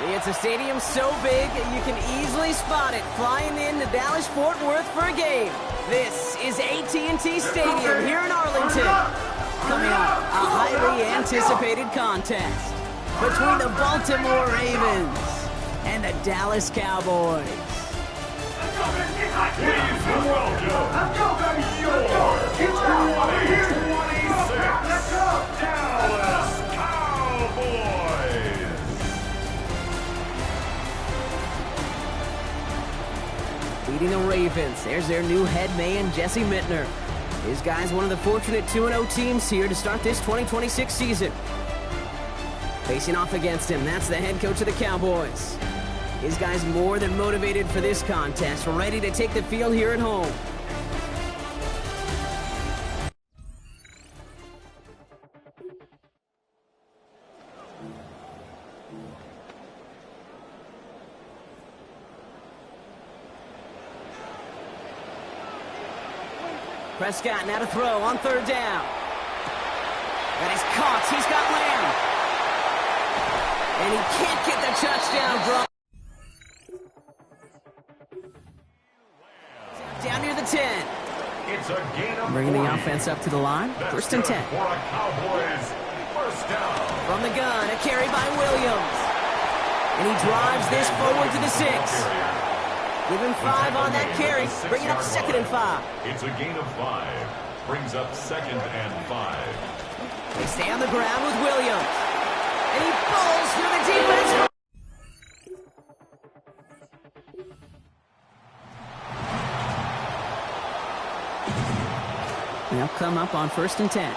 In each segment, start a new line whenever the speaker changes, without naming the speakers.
It's a stadium so big you can easily spot it flying into Dallas-Fort Worth for a game. This is AT&T Stadium here in Arlington. Coming up, a highly anticipated contest between the Baltimore Ravens and the Dallas Cowboys.
Please welcome your 2026 Dallas Cowboys.
Leading the Ravens, there's their new head man, Jesse Mittner. His guy's one of the fortunate 2-0 teams here to start this 2026 season. Facing off against him, that's the head coach of the Cowboys. His guy's more than motivated for this contest, ready to take the field here at home. Prescott now to throw on third down. That is caught. He's got Lamb. And he can't get the touchdown draw. Down near the 10.
It's a gain of
Bringing the
40.
offense up to the line.
That's
First and 10.
For a Cowboys first down.
From the gun, a carry by Williams. And he drives this forward to the 6. Give him 5 on that carry. Bring it up 2nd and 5.
It's a gain of 5. Brings up 2nd and 5.
They stay on the ground with Williams. And he falls through the defense. They'll come up on 1st and 10.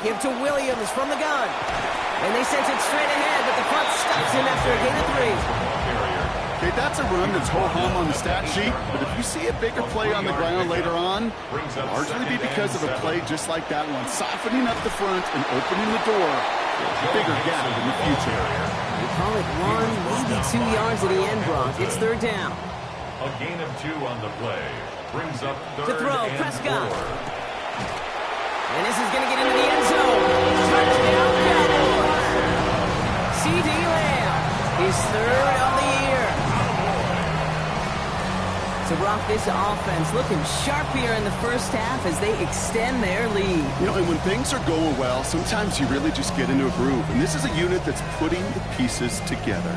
Give to Williams from the gun. And they sent it straight ahead, but the front stops him after a gain of 3.
Okay, that's a run that's ho-hum on the stat sheet, but if you see a bigger play on the ground later on, it'll largely be because of a play just like that one, softening up the front and opening the door for a bigger gap in the future.
We call it 1, maybe 2 yards at the end, Brock. It's third down.
A gain of 2 on the play. Brings up third
To throw,
and
Prescott.
4.
And this is going to get into the end zone. Touchdown, Cowboys. C.D. Lamb, his 3rd of the year. So, Brock, this offense looking sharp here in the first half as they extend their lead.
You know, and when things are going well, sometimes you really just get into a groove. And this is a unit that's putting the pieces together.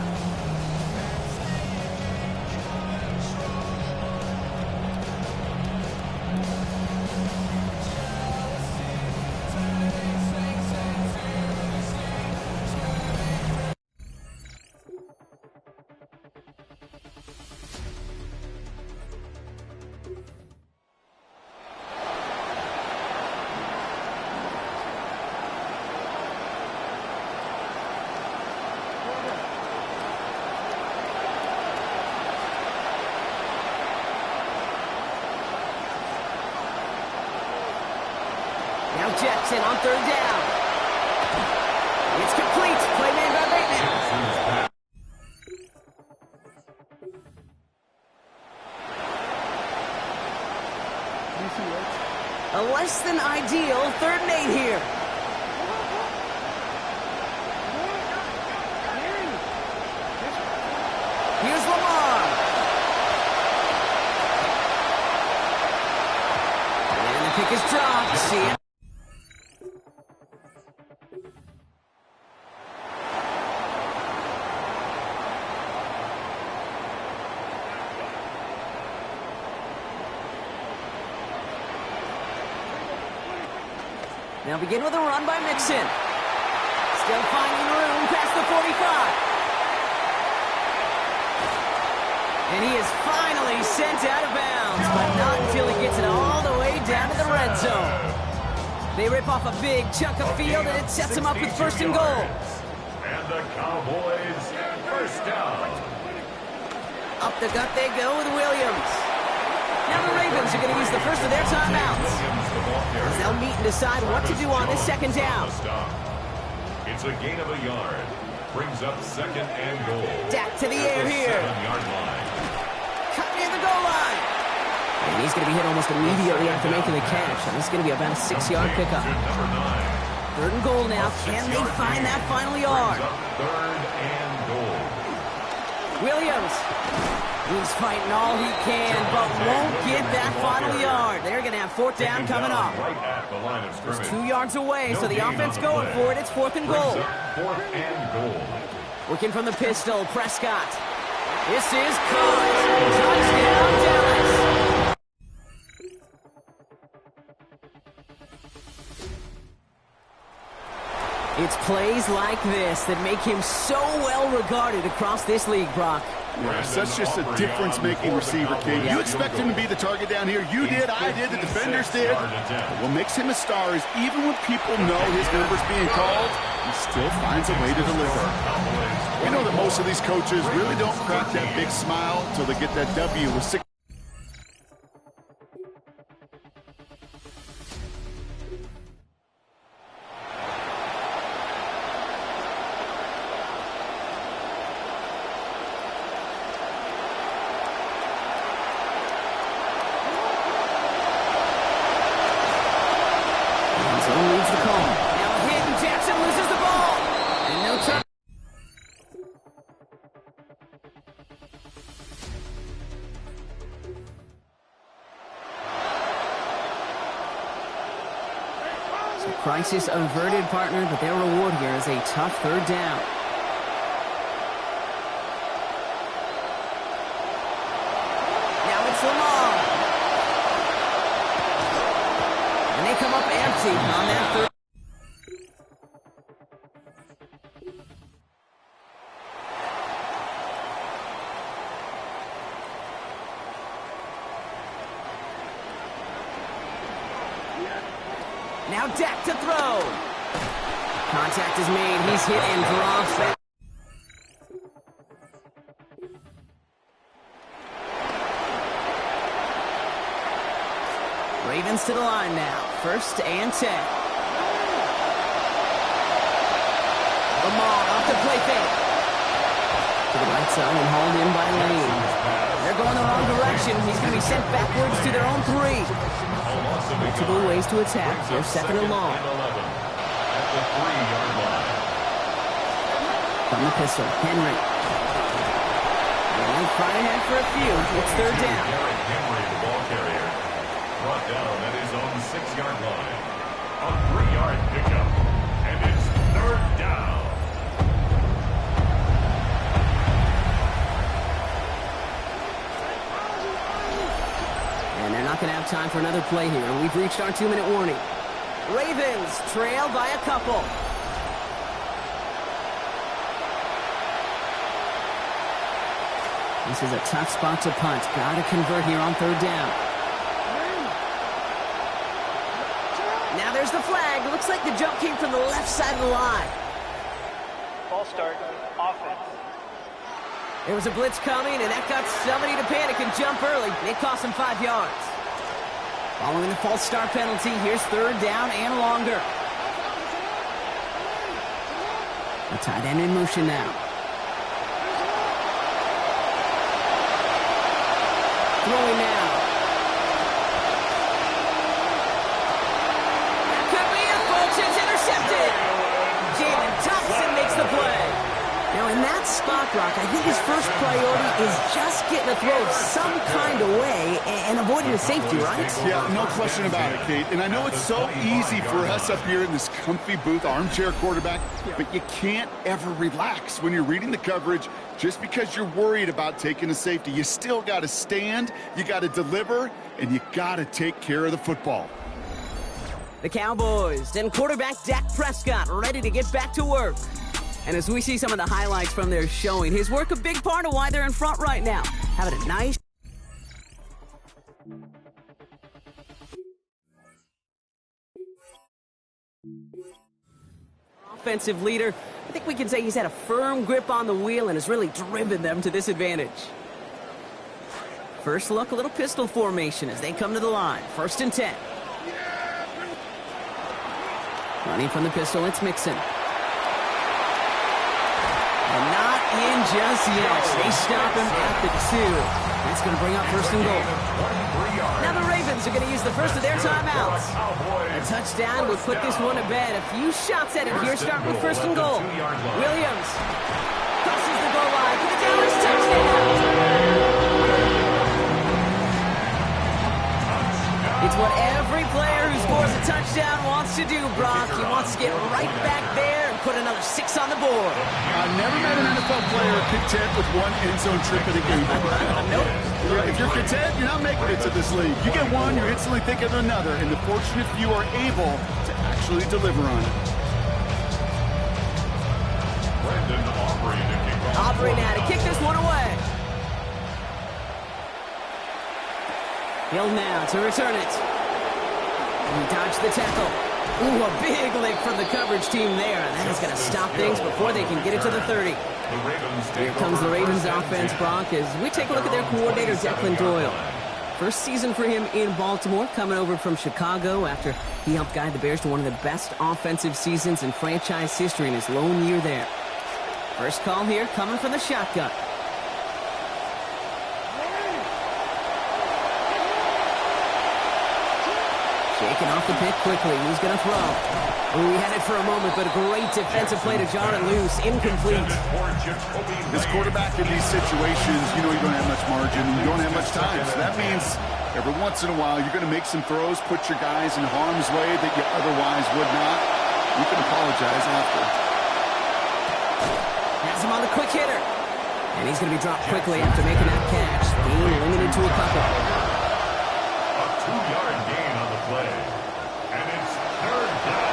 Now Jackson on third down. It's complete. Play made by Bateman. A less than ideal 3rd and 8 here. Here's Lamar. And the kick is dropped. See it. Now begin with a run by Mixon. Still finding room past the 45. And he is finally sent out of bounds, but not until he gets it all the way down to the red zone. They rip off a big chunk of field, and it sets them up with 1st and goal.
And the Cowboys first down.
Up the gut they go with Williams. Now the Ravens are going to use the first of their timeouts. As they'll meet and decide what to do on this 2nd down.
It's a gain of a yard. Brings up 2nd and goal.
Dak to the air here.
7-yard line.
Cut near the goal line. And he's going to be hit almost immediately after making the catch. And this is going to be about a 6-yard pickup.
Number 9.
3rd and goal now. Can they find that final yard?
3rd and goal.
Williams. He's fighting all he can, but won't get that final yard. They're going to have 4th down coming up.
Right at the line of scrimmage.
It's 2 yards away, so the offense going for it. It's 4th and goal.
4th and goal.
Working from the pistol, Prescott. This is caught. Touchdown, Dallas. It's plays like this that make him so well regarded across this league, Brock.
Yeah, such just a difference-making receiver, Kate. You expect him to be the target down here. You did, I did, the defenders did. What makes him a star is even when people know his number's being called, he still finds a way to deliver. We know that most of these coaches really don't crack that big smile until they get that W with 6.
Leads the call. Now a hit, and Jackson loses the ball. And no time. So crisis averted, partner, but their reward here is a tough 3rd down. Now it's Lamar. And they come up empty on that 3rd. Now Dak to throw. Contact is made. He's hit and drops back. Ravens to the line now. 1st and 10. Lamar off the play fake. To the right side and hauled in by Lane. They're going the wrong direction. He's going to be sent backwards to their own 3. Multiple ways to attack. They're 2nd and long.
At the 3-yard line.
From the pistol, Henry. And fighting ahead for a few. It's 3rd down.
Henry, the ball carrier. Brought down at his own 6-yard line. A 3-yard pickup. And it's 3rd down.
And they're not going to have time for another play here. We've reached our 2-minute warning. Ravens trail by a couple. This is a tough spot to punt. Got to convert here on 3rd down. Now there's the flag. Looks like the jump came from the left side of the line.
Ball start, offense.
There was a blitz coming, and that got somebody to panic and jump early. It cost him 5 yards. Following the false start penalty, here's 3rd down and longer. The tight end in motion now. Throwing now. That could be it, folks. It's intercepted. Jalen Thompson makes the play. Now, in that spot, Brock, I think his first priority is just getting a throw some kind of way and avoiding a safety, right?
Yeah, no question about it, Kate. And I know it's so easy for us up here in this comfy booth, armchair quarterback, but you can't ever relax when you're reading the coverage just because you're worried about taking a safety. You still got to stand, you got to deliver, and you got to take care of the football.
The Cowboys and quarterback Dak Prescott ready to get back to work. And as we see some of the highlights from their showing, his work a big part of why they're in front right now. Having a nice... offensive leader. I think we can say he's had a firm grip on the wheel and has really driven them to this advantage. First look, a little pistol formation as they come to the line. 1st and 10. Running from the pistol, it's Mixon. And not in just yet. They stop him at the 2. That's going to bring up first and goal. Now the Ravens are going to use the first of their timeouts. A touchdown would put this one to bed. A few shots at it here, starting with first and goal. Williams crosses the goal line for the Dallas touchdown. It's what every player who scores a touchdown wants to do, Brock. He wants to get right back there and put another 6 on the board.
I've never met an NFL player content with one end zone trip in a game. Nope. If you're content, you're not making it to this league. You get one, you're instantly thinking of another, and the fortunate few are able to actually deliver on it.
Aubrey now to kick this one away. Hill now to return it. He dodged the tackle. Ooh, a big lick from the coverage team there. That is going to stop things before they can get it to the 30. Here comes the Ravens offense, Brock, as we take a look at their coordinator, Declan Doyle. First season for him in Baltimore, coming over from Chicago after he helped guide the Bears to one of the best offensive seasons in franchise history in his lone year there. First call here coming from the shotgun. Shaking off the pick quickly. He's going to throw. Ooh, he had it for a moment, but a great defensive play to jar it loose. Incomplete.
This quarterback in these situations, you know you don't have much margin and you don't have much time. So that means every once in a while you're going to make some throws, put your guys in harm's way that you otherwise would not. You can apologize after.
Has him on the quick hitter. And he's going to be dropped quickly after making that catch. Being limited to a couple.
A 2-yard gain on the play. And it's third down.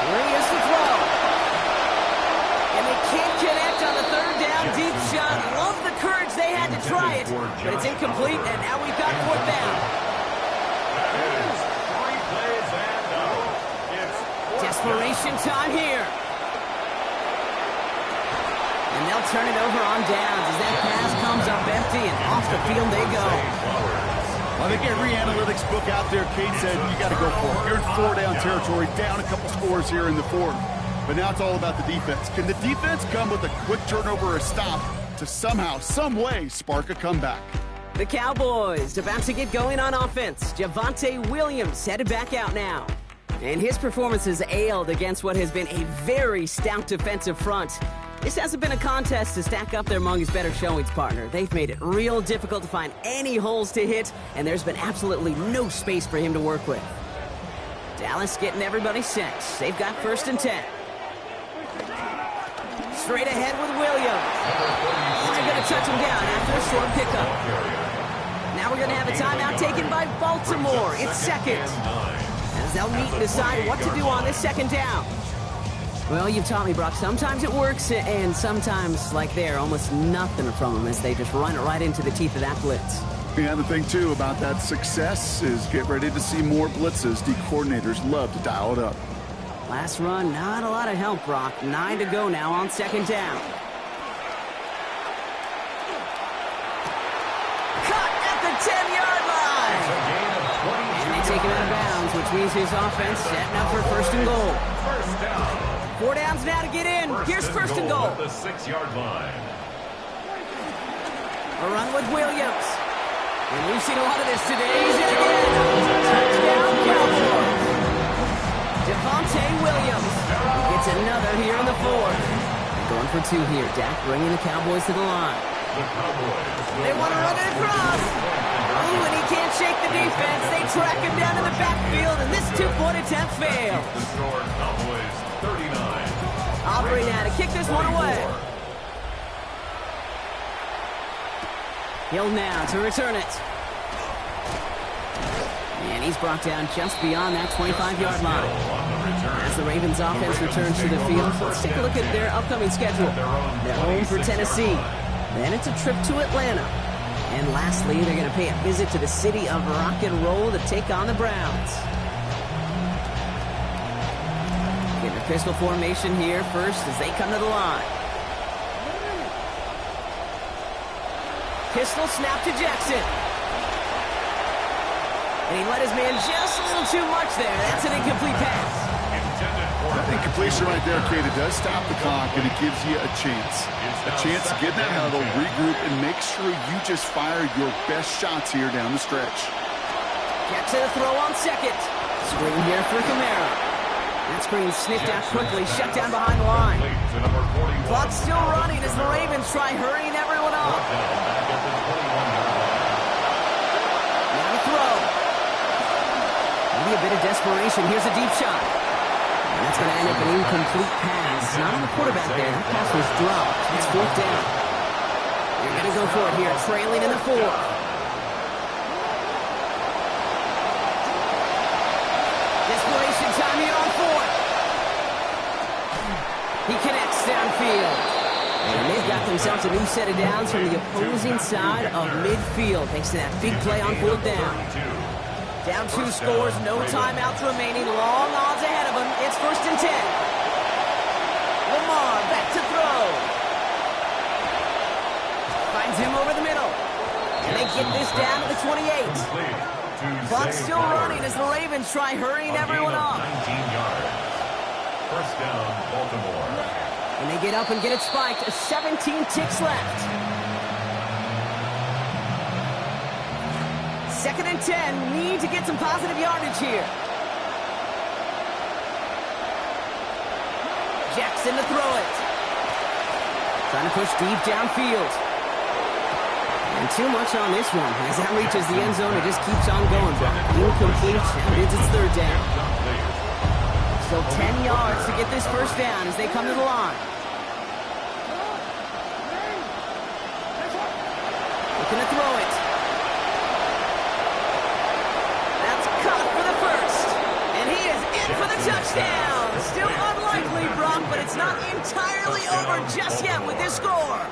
Here he is to throw. And they can't connect on the third down deep shot. Love the courage they had to try it. But it's incomplete, and now we've got fourth down.
That is 3 plays and out. It's
Desperation time here. And they'll turn it over on downs as that pass comes up empty, and off the field they go.
I think every analytics book out there, Kate said, you got to go for it. You're in 4-down territory, down a couple scores here in the 4th. But now it's all about the defense. Can the defense come with a quick turnover or a stop to somehow, some way, spark a comeback?
The Cowboys about to get going on offense. Javonte Williams headed back out now. And his performance has ailed against what has been a very stout defensive front. This hasn't been a contest to stack up their among his better showings, partner. They've made it real difficult to find any holes to hit, and there's been absolutely no space for him to work with. Dallas getting everybody set. They've got first and 10. Straight ahead with Williams. They're going to touch him down after a short pickup. Now we're going to have a timeout taken by Baltimore. It's second. As they'll meet and decide what to do on this second down. Well, you've taught me, Brock. Sometimes it works, and sometimes, like there, almost nothing from them as they just run it right into the teeth of that blitz.
Yeah, the thing, too, about that success is get ready to see more blitzes. The coordinators love to dial it up.
Last run, not a lot of help, Brock. 9 to go now on second down. Cut at the 10-yard line! And they take him out of bounds, which means his offense setting up for first and goal.
first down.
4 downs now to get in. Here's first and goal.
At the 6-yard line.
A run with Williams. And we've seen a lot of this today. He's in again. Touchdown, Cowboys. Javonte Williams gets another here in the 4th. Going for 2 here. Dak bringing the Cowboys to the line.
The Cowboys.
They want to run it across. Ooh, and he can't shake the defense. They track him down in the backfield, and this 2-point attempt fails.
The score, Cowboys 39.
Aubrey now to kick this one away. Hill now to return it. And he's brought down just beyond that 25-yard line. As the Ravens offense returns to the field, let's take a look at their upcoming schedule. They're home for Tennessee. Then it's a trip to Atlanta. And lastly, they're going to pay a visit to the city of rock and roll to take on the Browns. Get the pistol formation here first as they come to the line. Pistol snap to Jackson. And he let his man just a little too much there. That's an incomplete pass.
I think completion right there, Kate. It does stop the clock, and it gives you a chance. A chance to get in that huddle, regroup, and make sure you just fire your best shots here down the stretch.
Gets to the throw on second. Screen here for Kamara. That screen sniffed out quickly, shut down behind the line. Clock still running as the Ravens try hurrying everyone up. Now to throw. Maybe a bit of desperation. Here's a deep shot. And that's going to end up an incomplete pass. Not on the quarterback there. That pass was dropped. It's fourth down. You're going to go for it here, trailing in the fourth. Desperation time here on fourth. He connects downfield. And they've got themselves a new set of downs from the opposing side of midfield, thanks to that big play on fourth down. Down 2 scores, no timeouts remaining, long odds ahead of him. It's 1st and 10. Lamar back to throw. Finds him over the middle. And they get this down to the 28. Clock still running as the Ravens try hurrying everyone up.
19 yards. First down, Baltimore.
And they get up and get it spiked. 17 ticks left. 2nd and 10. Need to get some positive yardage here. Jackson to throw it. Trying to push deep downfield. And too much on this one. As that reaches the end zone, it just keeps on going. Incomplete. And it's its 3rd down. Still 10 yards to get this first down as they come to the line. Looking to throw it. That's caught for the first. And he is in for the touchdown. Still unlikely, Brock, but it's not entirely over just yet with this score.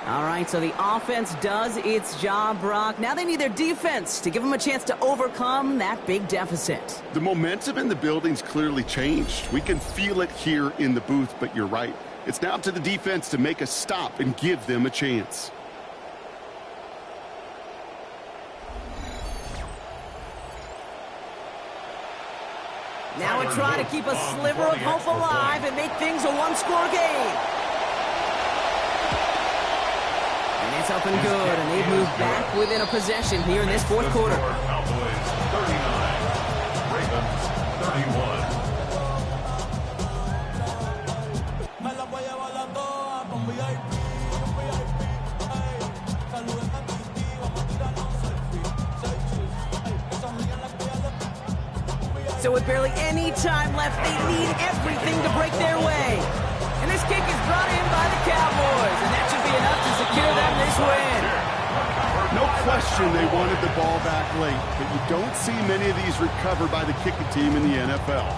All right, so the offense does its job, Brock. Now they need their defense to give them a chance to overcome that big deficit.
The momentum in the building's clearly changed. We can feel it here in the booth, but you're right. It's now up to the defense to make a stop and give them a chance.
Now we're trying to keep a sliver of hope alive and make things a one-score game. And it's up and good, and they've moved back within a possession here in this fourth quarter.
Cowboys 39, Ravens 31.
So with barely any time left, they need everything to break their way. And this kick is brought in by the Cowboys, and that should be enough to secure them this win.
No question they wanted the ball back late, but you don't see many of these recovered by the kicking team in the NFL.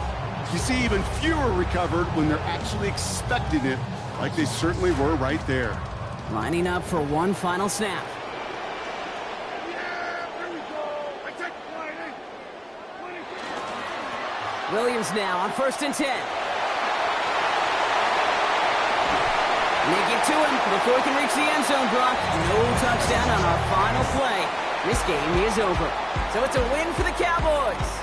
You see even fewer recovered when they're actually expecting it, like they certainly were right there.
Lining up for one final snap. Williams now on 1st and 10. And they get to him before he can reach the end zone, Brock. No touchdown on our final play. This game is over. So it's a win for the Cowboys.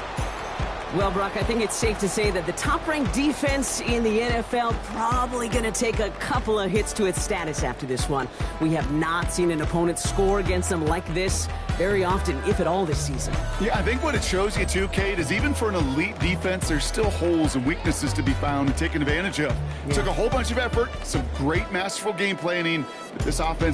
Well, Brock, I think it's safe to say that the top-ranked defense in the NFL probably going to take a couple of hits to its status after this one. We have not seen an opponent score against them like this very often, if at all, this season.
Yeah, I think what it shows you too, Kate, is even for an elite defense, there's still holes and weaknesses to be found and taken advantage of. It took a whole bunch of effort, some great masterful game planning, but this offense